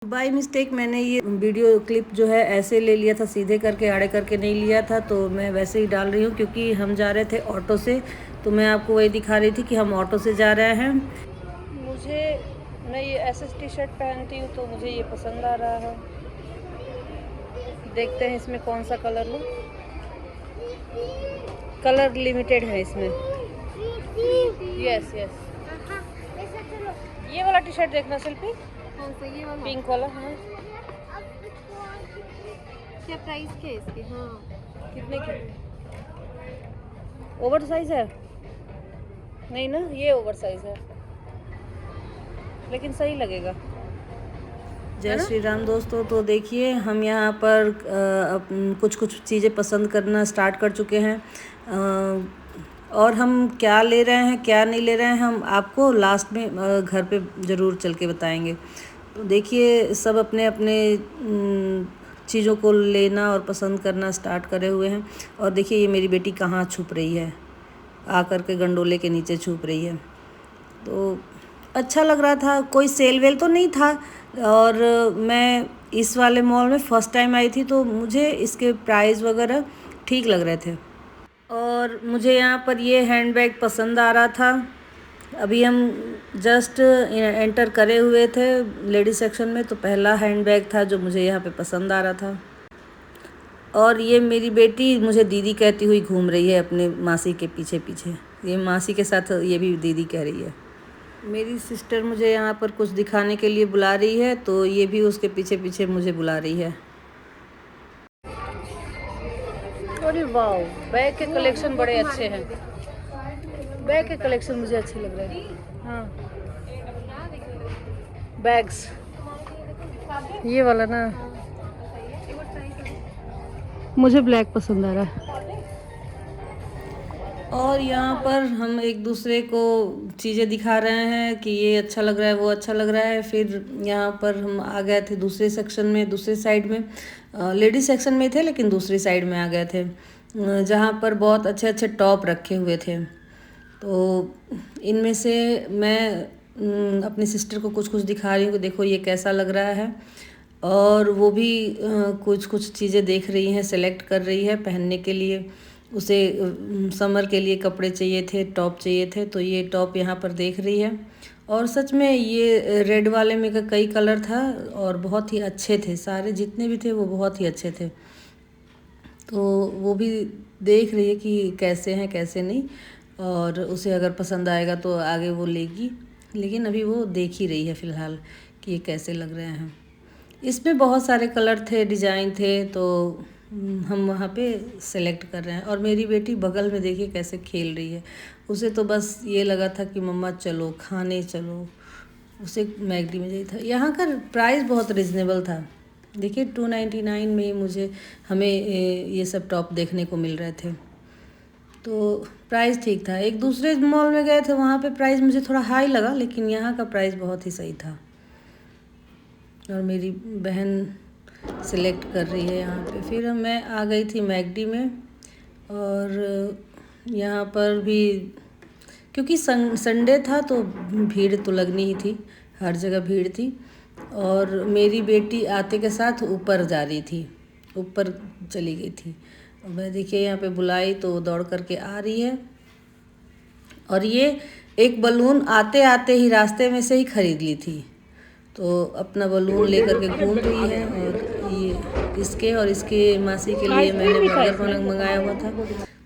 By mistake मैंने ये video clip जो है ऐसे ले लिया था, सीधे करके आड़े करके नहीं लिया था, तो मैं वैसे ही डाल रही हूँ क्योंकि हम जा रहे थे ऑटो से। तो मैं आपको वही दिखा रही थी कि हम ऑटो से जा रहे हैं। मैं ये एसएस टी शर्ट पहनती हूँ तो मुझे ये पसंद आ रहा है। देखते हैं इसमें कौन सा कलर लूँ। कलर लिमिटेड है इसमें। यस यस, ये वाला टी शर्ट देखना शिल्पी। कौन सा? ये वाला पिंक वाला। हाँ, क्या प्राइस क्या है इसके? हाँ, कितने की? ओवर साइज है? नहीं ना, ये ओवर साइज है, लेकिन सही लगेगा। जय श्री राम दोस्तों। तो देखिए हम यहाँ पर कुछ कुछ चीज़ें पसंद करना स्टार्ट कर चुके हैं, और हम क्या ले रहे हैं क्या नहीं ले रहे हैं हम आपको लास्ट में घर पे ज़रूर चल के बताएंगे। तो देखिए सब अपने अपने चीज़ों को लेना और पसंद करना स्टार्ट करे हुए हैं। और देखिए ये मेरी बेटी कहाँ छुप रही है, आकर के गंडोले के नीचे छुप रही है। तो अच्छा लग रहा था, कोई सेल वेल तो नहीं था। और मैं इस वाले मॉल में फ़र्स्ट टाइम आई थी, तो मुझे इसके प्राइस वगैरह ठीक लग रहे थे। और मुझे यहाँ पर ये हैंडबैग पसंद आ रहा था। अभी हम जस्ट एंटर करे हुए थे लेडीज सेक्शन में, तो पहला हैंडबैग था जो मुझे यहाँ पे पसंद आ रहा था। और ये मेरी बेटी मुझे दीदी कहती हुई घूम रही है अपने मासी के पीछे पीछे। ये मासी के साथ ये भी दीदी कह रही है। मेरी सिस्टर मुझे यहाँ पर कुछ दिखाने के लिए बुला रही है, तो ये भी उसके पीछे पीछे मुझे बुला रही है। अरे वाह, बैग के कलेक्शन बड़े अच्छे हैं। बैग के कलेक्शन मुझे अच्छे लग रहे हैं। हाँ, बैग्स ये वाला ना, मुझे ब्लैक पसंद आ रहा है। और यहाँ पर हम एक दूसरे को चीज़ें दिखा रहे हैं कि ये अच्छा लग रहा है, वो अच्छा लग रहा है। फिर यहाँ पर हम आ गए थे दूसरे सेक्शन में, दूसरे साइड में। लेडीज सेक्शन में थे लेकिन दूसरी साइड में आ गए थे, जहाँ पर बहुत अच्छे अच्छे टॉप रखे हुए थे। तो इनमें से मैं अपनी सिस्टर को कुछ कुछ दिखा रही हूँ कि देखो ये कैसा लग रहा है। और वो भी कुछ कुछ चीज़ें देख रही हैं, सेलेक्ट कर रही है पहनने के लिए। उसे समर के लिए कपड़े चाहिए थे, टॉप चाहिए थे, तो ये टॉप यहाँ पर देख रही है। और सच में ये रेड वाले में का कई कलर था और बहुत ही अच्छे थे, सारे जितने भी थे वो बहुत ही अच्छे थे। तो वो भी देख रही है कि कैसे हैं कैसे नहीं, और उसे अगर पसंद आएगा तो आगे वो लेगी। लेकिन अभी वो देख ही रही है फ़िलहाल कि ये कैसे लग रहे हैं। इसमें बहुत सारे कलर थे, डिज़ाइन थे, तो हम वहाँ पे सेलेक्ट कर रहे हैं। और मेरी बेटी बगल में देखिए कैसे खेल रही है। उसे तो बस ये लगा था कि मम्मा चलो खाने चलो, उसे मैगडी में जाई था। यहाँ का प्राइस बहुत रिजनेबल था। देखिए 299 में ही हमें ये सब टॉप देखने को मिल रहे थे, तो प्राइस ठीक था। एक दूसरे मॉल में गए थे, वहाँ पे प्राइस मुझे थोड़ा हाई लगा, लेकिन यहाँ का प्राइस बहुत ही सही था। और मेरी बहन सिलेक्ट कर रही है यहाँ पे। फिर मैं आ गई थी मैगडी में, और यहाँ पर भी क्योंकि संडे था तो भीड़ तो लगनी ही थी, हर जगह भीड़ थी। और मेरी बेटी आते के साथ ऊपर जा रही थी, ऊपर चली गई थी। और मैं देखिए यहाँ पे बुलाई तो दौड़ करके आ रही है। और ये एक बलून आते आते ही रास्ते में से ही खरीद ली थी, तो अपना बलून लेकर के घूम रही है। और ये इसके और इसके मासी के लिए मैंने बर्गर मंगाया हुआ था,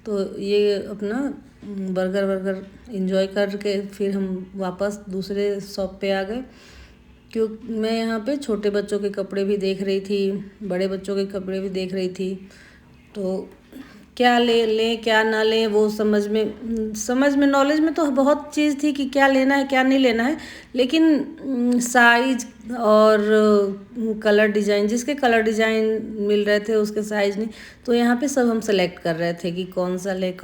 तो ये अपना बर्गर इंजॉय करके फिर हम वापस दूसरे शॉप पे आ गए। क्यों मैं यहाँ पे छोटे बच्चों के कपड़े भी देख रही थी, बड़े बच्चों के कपड़े भी देख रही थी। तो क्या ले लें क्या ना लें वो समझ में नॉलेज में तो बहुत चीज़ थी कि क्या लेना है क्या नहीं लेना है, लेकिन साइज और कलर डिज़ाइन, जिसके कलर डिज़ाइन मिल रहे थे उसके साइज़ नहीं। तो यहाँ पे सब हम सेलेक्ट कर रहे थे कि कौन सा ले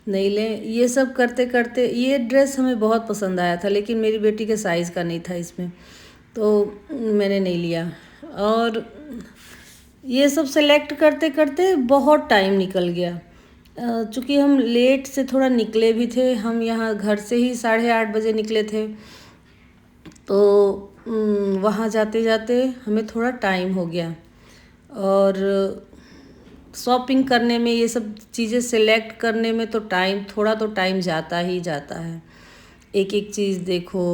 नहीं लें। ये सब करते करते ये ड्रेस हमें बहुत पसंद आया था, लेकिन मेरी बेटी के साइज़ का नहीं था इसमें, तो मैंने नहीं लिया। और ये सब सेलेक्ट करते करते बहुत टाइम निकल गया। चूँकि हम लेट से थोड़ा निकले भी थे, हम यहाँ घर से ही 8:30 बजे निकले थे, तो वहाँ जाते जाते हमें थोड़ा टाइम हो गया और शॉपिंग करने में, ये सब चीज़ें सिलेक्ट करने में तो थोड़ा तो टाइम जाता ही जाता है। एक एक चीज़ देखो,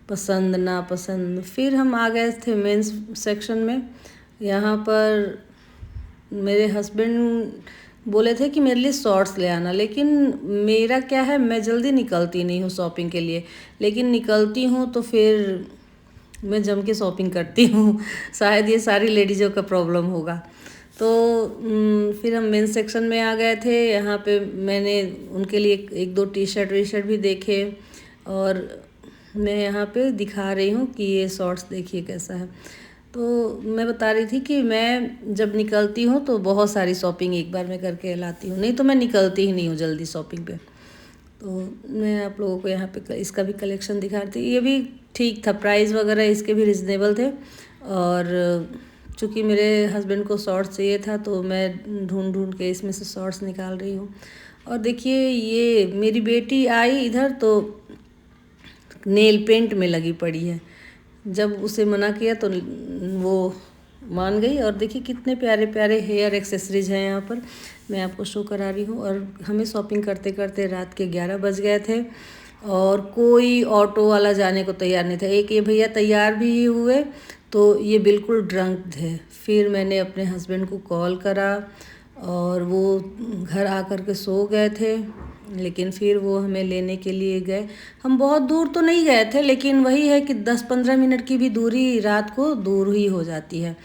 पसंद ना पसंद। फिर हम आ गए थे मेंस सेक्शन में। यहाँ पर मेरे हस्बैंड बोले थे कि मेरे लिए शॉर्ट्स ले आना, लेकिन मेरा क्या है, मैं जल्दी निकलती नहीं हूँ शॉपिंग के लिए, लेकिन निकलती हूँ तो फिर मैं जम के शॉपिंग करती हूँ। शायद ये सारी लेडीज़ों का प्रॉब्लम होगा। तो फिर हम मेंस सेक्शन में आ गए थे। यहाँ पे मैंने उनके लिए एक दो टी शर्ट भी देखे और मैं यहाँ पे दिखा रही हूँ कि ये शॉर्ट्स देखिए कैसा है। तो मैं बता रही थी कि मैं जब निकलती हूँ तो बहुत सारी शॉपिंग एक बार में करके लाती हूँ, नहीं तो मैं निकलती ही नहीं हूँ जल्दी शॉपिंग पे। तो मैं आप लोगों को यहाँ पे इसका भी कलेक्शन दिखा रही थी। ये भी ठीक था, प्राइस वगैरह इसके भी रिजनेबल थे। और चूँकि मेरे हस्बैंड को शॉर्ट्स चाहिए था तो मैं ढूंढ के इसमें से शॉर्ट्स निकाल रही हूँ। और देखिए, ये मेरी बेटी आई इधर तो नेल पेंट में लगी पड़ी है। जब उसे मना किया तो वो मान गई। और देखिए कितने प्यारे प्यारे हेयर एक्सेसरीज हैं यहाँ पर, मैं आपको शो करा रही हूँ। और हमें शॉपिंग करते करते रात के 11 बज गए थे और कोई ऑटो वाला जाने को तैयार नहीं था। एक ये भैया तैयार भी हुए तो ये बिल्कुल ड्रंक थे। फिर मैंने अपने हस्बैंड को कॉल करा और वो घर आकर के सो गए थे, लेकिन फिर वो हमें लेने के लिए गए। हम बहुत दूर तो नहीं गए थे, लेकिन वही है कि 10-15 मिनट की भी दूरी रात को दूर ही हो जाती है,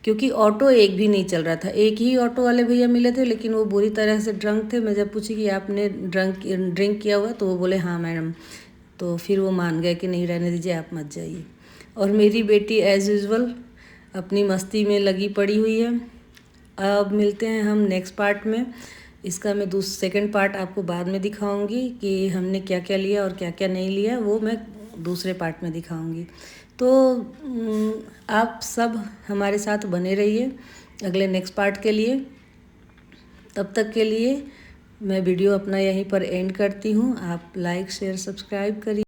क्योंकि ऑटो एक भी नहीं चल रहा था। एक ही ऑटो वाले भैया मिले थे, लेकिन वो बुरी तरह से ड्रंक थे। मैं जब पूछी कि आपने ड्रिंक किया हुआ, तो वो बोले हाँ मैडम। तो फिर वो मान गए कि नहीं, रहने दीजिए, आप मत जाइए। और मेरी बेटी एज़ यूज़ुअल अपनी मस्ती में लगी पड़ी हुई है। अब मिलते हैं हम नेक्स्ट पार्ट में। इसका मैं सेकंड पार्ट आपको बाद में दिखाऊंगी कि हमने क्या क्या लिया और क्या क्या नहीं लिया, वो मैं दूसरे पार्ट में दिखाऊंगी। तो आप सब हमारे साथ बने रहिए अगले नेक्स्ट पार्ट के लिए। तब तक के लिए मैं वीडियो अपना यहीं पर एंड करती हूँ। आप लाइक शेयर सब्सक्राइब करिए।